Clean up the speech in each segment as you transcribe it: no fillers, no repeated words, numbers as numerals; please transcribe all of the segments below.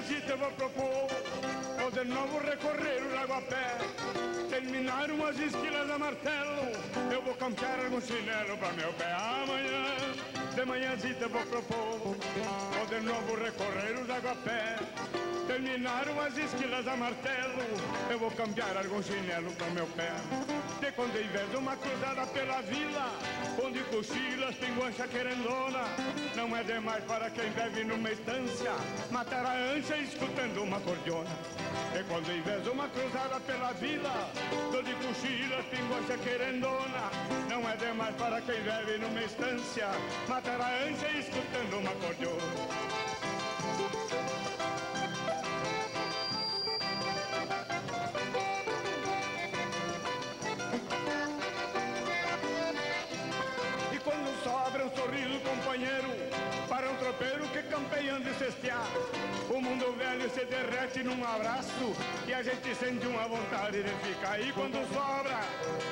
manhãzita eu vou propor, vou de novo recorrer o lago a pé, terminar umas esquilas a martelo, eu vou campear algum chinelo pra meu pé. Amanhã, de manhãzita eu vou propor, vou de novo recorrer o lago a pé, terminar umas esquilas a martelo, eu vou cambiar algum chinelo pra meu pé. De quando em vez uma cruzada pela vila, onde cochilas tem guancha querendona, não é demais para quem bebe numa estância matar a ânsia escutando uma cordiona. De quando em vez uma cruzada pela vila, onde cochilas tem guancha querendona, não é demais para quem bebe numa estância matar a ânsia escutando uma cordiona. Sobra um sorriso companheiro para um tropeiro que campeando e cestear. O mundo velho se derrete num abraço e a gente sente uma vontade de ficar. E quando sobra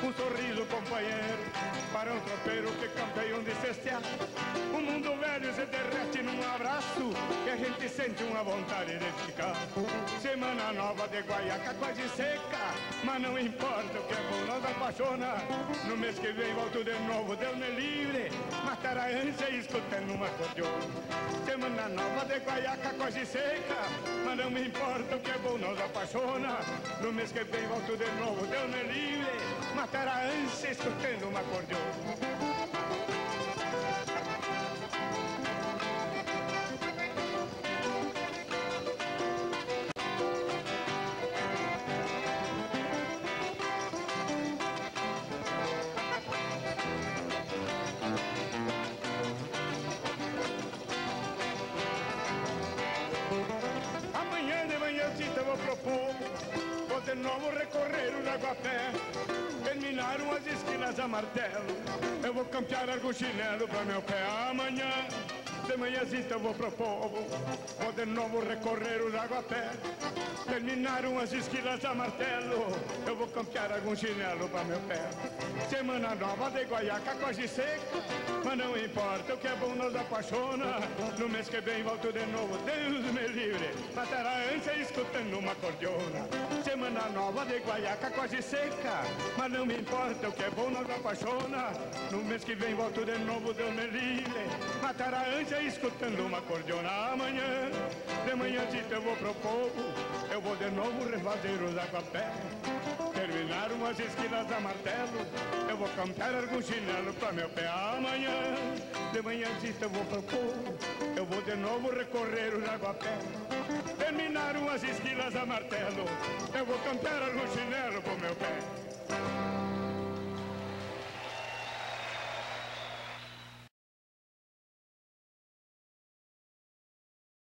um sorriso companheiro para um tropeiro que campeando e cestear, o mundo velho se derrete num abraço e a gente sente uma vontade de ficar. Semana nova de guaiaca quase seca, mas não importa o que é bom, nós apaixona. No mês que vem volto de novo, Deus me livre, matar a ânsia escutando uma cordiona. Semana nova de guaiaca quase seca, mas não me importa o que é bom, nós apaixona. No mês que vem volto de novo, Deus me livre, matar a ânsia escutando uma cordiona. Eu vou propor, vou de novo recorrer o lago a pé, terminar umas esquinas a martelo, eu vou campear algum chinelo pra meu pé. Amanhã, de manhãzita eu vou propor, vou de novo recorrer o lago a pé, terminar umas esquinas a martelo, eu vou campear algum chinelo pra meu pé. Semana nova de guaiaca quase seca, mas não importa o que é bom, nos apaixona. No mês que vem volto de novo, Deus me livre, matar a ânsia escutando uma cordiona. Semana nova de guaiaca quase seca, mas não me importa o que é bom, nos apaixona. No mês que vem volto de novo, Deus me livre, matar a ânsia escutando uma cordiona. Amanhã, de manhãzita eu vou propor, eu vou de novo refazer os aguapé, terminar umas esquinas a martelo, eu vou cantar algum chinelo pra meu pé. Amanhã, de manhãzita eu vou propor, eu vou de novo recorrer o aguapé, terminar umas esquinas a martelo, eu vou cantar algum chinelo pro meu